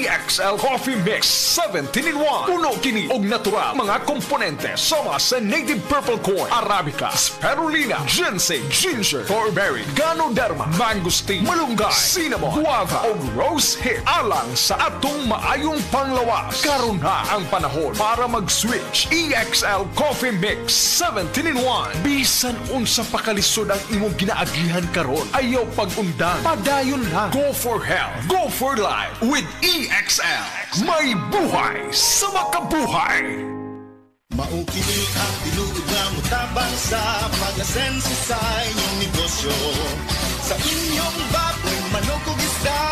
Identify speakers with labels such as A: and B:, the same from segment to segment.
A: EXL Coffee Mix 17-in-1. Puno kini og natural mga komponente sama sa native purple corn, arabica, spirulina, ginseng, ginger, thornberry, ganoderma, mangosteen, malunggay, cinnamon, guava o rose hip alang sa atong maayong panglawas. Karon na ang panahon para mag-switch. EXL Coffee Mix 17-in-1. Bisan unsa pa kalisod ang imong ginaagihan karon, ayaw pag-undan, padayon lang. Go for health, go for life with EXL. May buhay sa makabuhay.
B: Maukili ang tinuod na mutabang sa pag-asenso sa inyong negosyo. Sa inyong baboy, manok o isda,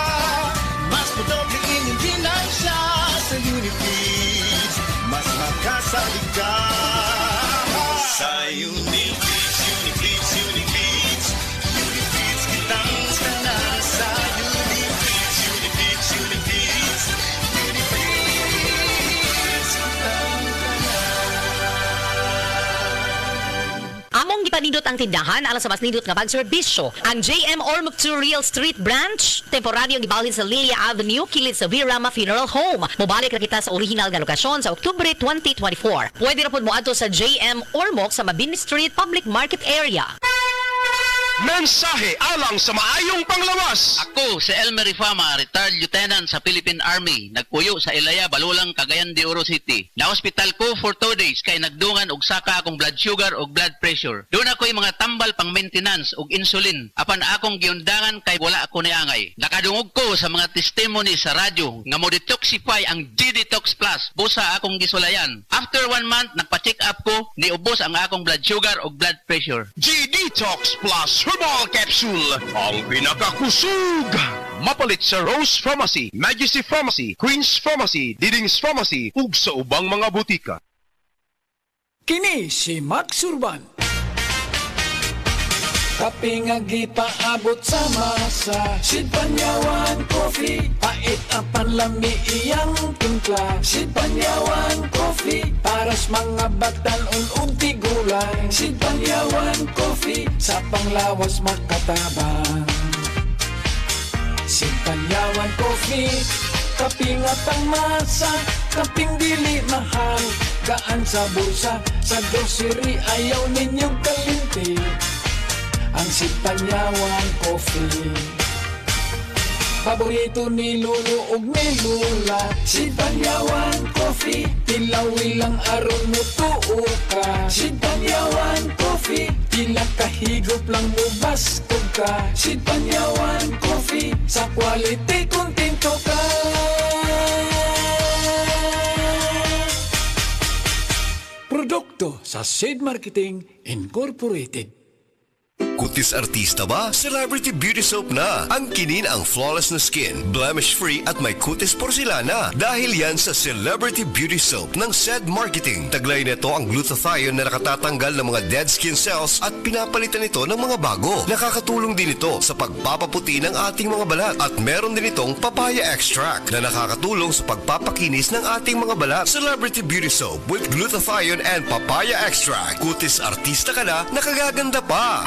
B: mas madoble inyong ginansya sa Unifeeds. Mas makasalig ka sa Unifeeds, Unifeeds, Unifeeds. Unifeeds kitang sana sa Unifeeds, Unifeeds, Unifeeds. Unifeeds kitang
C: Among gipanindot ang tindahan alang sa mas nindot nga pagserbisyo. Ang JM Ormoc 2 Real Street Branch, temporaryong gibalhin sa Lilia Avenue, kilid sa Virama Funeral Home. Mobalik na kita sa original nga lokasyon sa Oktubre 2024. Pwede ra pud moadto sa JM Ormoc sa Mabini Street Public Market Area.
D: Mensahe alang sa maayong panglawas.
E: Ako si Elmer Ifama, retired lieutenant sa Philippine Army. Nagpuyo sa Ilaya, Balulang, Cagayan de Oro City. Na-hospital ko for 2 days kay nagdungan og saka akong blood sugar og blood pressure. Doon ako'y mga tambal pang maintenance og insulin. Apan akong giundangan kay wala ako niangay. Nakadungog ko sa mga testimony sa radyo nga mo detoxify ang G-Detox Plus. Busa akong gisulayan. After 1 month, nagpa-check up ko, niubos ang akong blood sugar og blood pressure.
D: G-Detox Plus Herbal Capsule, ang pinakakusog. Mapalit sa Rose Pharmacy, Majesty Pharmacy, Queen's Pharmacy, Diding's Pharmacy, ug sa ubang mga butika.
F: Kini si Max Urban. Kape nga gipaabot sa masa, Sid Panyawan Coffee, pait ang panlami iyang timpla. Sid Panyawan Coffee, para sa mga batan-on ug tigulang. Sid Panyawan Coffee, sa panglawas makatabang. Sid Panyawan Coffee, kape nga tang masa, kaping dili mahal, gaan sa bulsa, sa grocery ayaw ninyong kalinti. Ang Sid Panyawan Coffee, paborito ni Lolo ug ni Lola. Sid Panyawan Coffee, tilawi lang aron mo tuo ka. Sid Panyawan Coffee, pila kahigop lang mo bastog ka. Sid Panyawan Coffee, sa quality kontento ka. Produkto sa Sid Marketing Incorporated.
G: Kutis artista ba? Celebrity Beauty Soap na. Ang kinin ang flawless na skin, blemish-free at may kutis porcelana. Dahil yan sa Celebrity Beauty Soap ng SED Marketing. Taglay nito ang glutathione na nakatatanggal ng mga dead skin cells at pinapalitan ito ng mga bago. Nakakatulong din ito sa pagpapaputi ng ating mga balat. At meron din itong papaya extract na nakakatulong sa pagpapakinis ng ating mga balat. Celebrity Beauty Soap with glutathione and papaya extract. Kutis artista ka na, nakagaganda pa.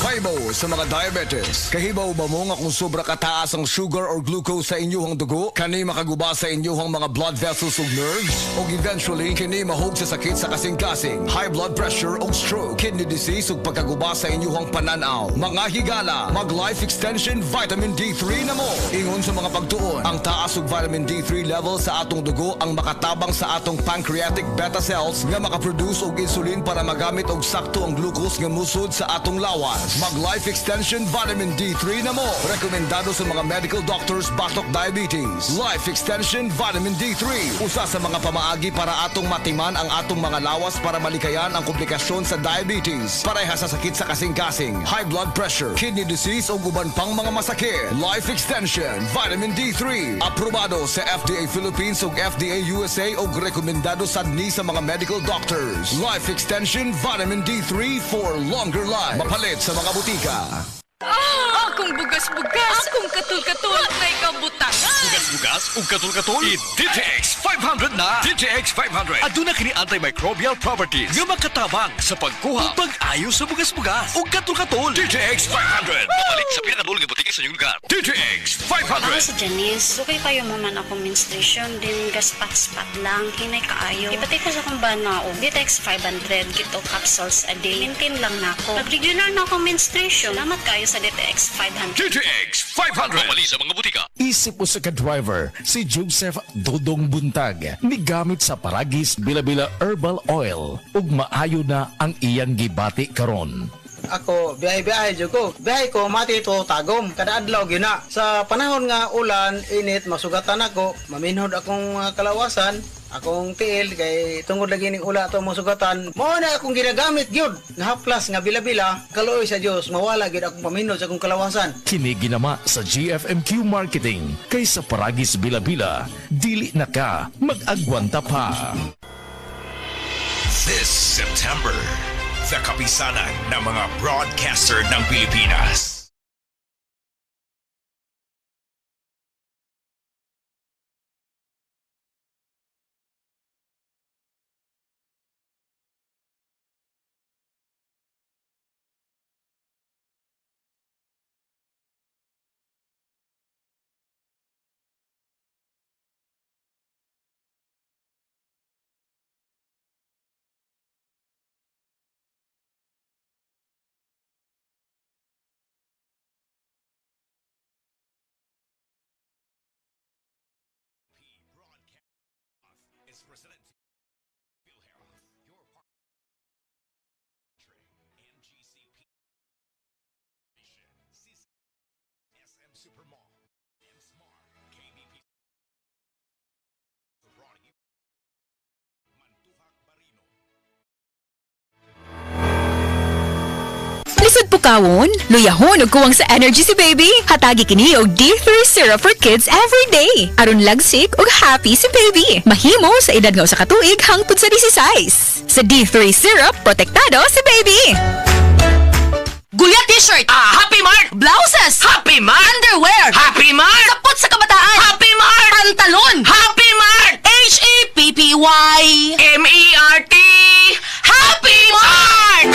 A: Kahibaw sa mga diabetes. Kahibaw ba mo nga kung sobra kataas ang sugar or glucose sa inyong dugo? Kani makaguba sa inyong mga blood vessels ug nerves? O eventually, kini mahog sa sakit sa kasing-kasing, high blood pressure o stroke, kidney disease ug pagkaguba sa inyong pananaw. Mga higala, mag-life extension vitamin D3 na mo. Ingon sa mga pagtuon, ang taas ug vitamin D3 level sa atong dugo ang makatabang sa atong pancreatic beta cells nga makaproduce og insulin para magamit og sakto ang glucose nga musod sa atong lawas. Mag-life extension vitamin D3 na mo. Rekomendado sa mga medical doctors batok diabetes. Life extension vitamin D3. Usa sa mga pamaagi para atong matiman ang atong mga lawas para malikayan ang komplikasyon sa diabetes. Pareha sa sakit sa kasing-kasing, high blood pressure, kidney disease o uban pang mga masakit. Life extension vitamin D3. Aprobado sa FDA Philippines ug FDA USA ug rekomendado sadni sa mga medical doctors. Life extension vitamin D3 for longer life. Mapalit sa mga butika.
H: Akong bugas-bugas, akong katul-katul, may kabutangan.
D: Bugas-bugas ug katul-katul. I-DTX 500 na. DTX 500. Aduna kini antimicrobial properties nga makatabang sa pagkuha ug pag-ayo sa bugas-bugas ug katul-katul. DTX 500. Mapalit sa pinakadulong butika
G: sa inyong lugar. TTX
I: Ako
G: 500.
I: si Janice. Okay kayo mo man ako menstruation. Din gaspat-spat lang. Hinay kaayo. Ipatay ko sa kong bana o. Ditex 500. Kito capsules a day. Maintain lang na ako. Nag-regular na akong menstruation. Salamat kayo sa Ditex 500.
G: TTX 500. Mamali sa mga butika.
J: Isip po sa ka-driver, si Joseph Dodong Buntag, migamit sa Paragis Bila-Bila Herbal Oil, ug maayo na ang iyang gibati karon.
K: Ako, biyahe-biyahe dyan ko. Biyahe ko, mati ito tagom. Kada adlaw gina. Sa panahon nga ulan, init, masugatan ako. Maminhod akong kalawasan. Akong tiil, kay tungod lagi ning ula ito masugatan. Mao na akong ginagamit gyud. Nga haplas, nga bila-bila. Kaluoy sa Dios, mawala gyud akong paminhod sa akong kalawasan.
J: Kini ginama sa GFMQ Marketing, kay sa Paragis Bila-Bila, dili na ka mag-agwanta pa.
L: This September, the kapisanan ng mga broadcaster ng Pilipinas. Is presented to PhilHealth, your partner, MGCP, SM Supermall, and Smart, KBP, Ronnie, Mantuhak Barino.
H: Lisod po kawon, luyahon ug kuwang sa energy si baby. Hatagi kini og D3 syrup for kids every day. Aron lagsik ug happy si baby. Mahimo sa edad nga usa ka tuig hangtod sa 16. Sa D3 syrup, protektado si baby.
C: Guya t-shirt! Happy Mart! Blouses! Happy Mart! Underwear! Happy Mart! Sapot sa kabataan! Happy Mart! Pantalon! Happy Mart! H-A-P-P-Y M-E-R-T Happy Mart!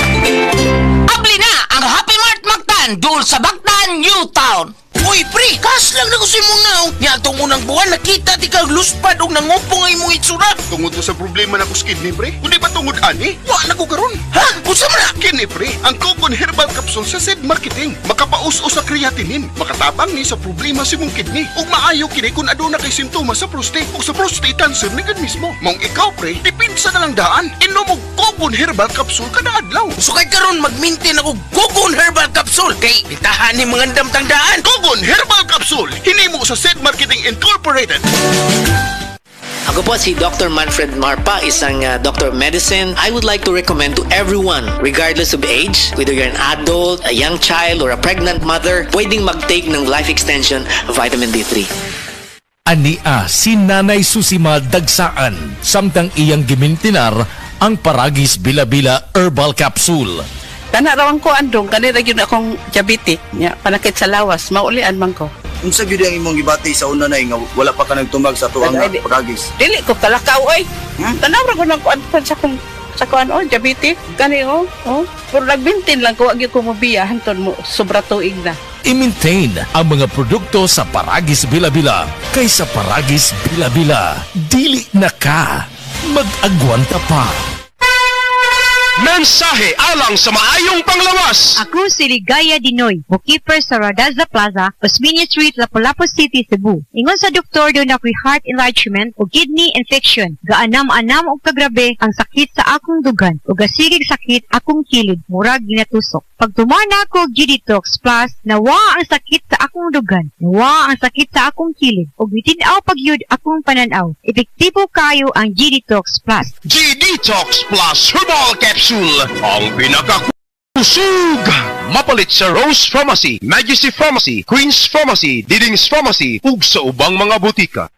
C: Abli na ang Happy Mart Mactan doon sa Bagtan, Newtown.
M: Uy, pre! Kas lang na ko si mong naong. Nga itong unang buwan, nakita di kag luspad o nangupong ay mong itsura.
B: Tungod to sa problema na ko kidney, pre. Kundi ba tungod ani? Wa na ko karon.
M: Ha? Unsa man na?
B: Kini, pre, ang Cogon Herbal Capsule sa Zed Marketing. Makapaus-o sa creatinine. Makatabang ni sa problema si mong kidney. Ug maayo kini kung aduna kay simptomas sa prostate o sa prostate cancer ni gud mismo. Mong ikaw, pre, dipinsa na lang daan. Inom og Cogon Herbal Capsule kada adlaw.
M: Sukay karon mag-maintain ako Cogon Herbal Capsule. Kay itahan ni mga damtang daan.
B: Cogon Herbal Capsule. Hinimo sa Zed Marketing Incorporated.
N: Ako po si Dr. Manfred Marpa, isang Dr. of Medicine. I would like to recommend to everyone, regardless of age, whether you're an adult, a young child, or a pregnant mother, pwedeng mag-take ng life extension vitamin D3.
J: Ania si Nanay Susima Dagsaan, samtang iyang gimintinar ang Paragis Bila-Bila Herbal Capsule.
O: Kanarawan ko andong, kanira yun akong diabetic, panakit sa lawas, maulian man ko.
P: Unsa gyud ang imong gibati sa una na nga wala pa ka nagtumag sa tuang Paragis?
O: Dili ko kalakaw oy. Tanawra ko nang kuan sa kuan diabetic kani pero nagbintin lang ko agi ko mobiya hanton mo sobra tuig na.
J: I-maintain ang mga produkto sa Paragis Bila-Bila kay sa Paragis Bila-Bila. Dili na ka mag-agwanta pa.
D: Mensahe alang sa maayong panglawas.
Q: Ako si Ligaya Dinoy, bookkeeper sa Radaza Plaza, Osmeña Street, Lapu-Lapu City, Cebu. Ingon sa doktor doon ako'y heart enlargement o kidney infection. Gaanam-anam o kagrabe ang sakit sa akong dugan o gasigig sakit akong kilid, murag ginatusok. Pag tumana ako G-Detox Plus, nawa ang sakit sa akong dugan, nawa ang sakit sa akong kilid, o bitinaw pagyud akong pananaw. Epektibo kayo ang G-Detox Plus.
D: G-Detox Plus Herbal Capsule. Ang pinakakusog! Mapalit sa Rose Pharmacy, Majesty Pharmacy, Queen's Pharmacy, Diding's Pharmacy, ug sa ubang mga butika.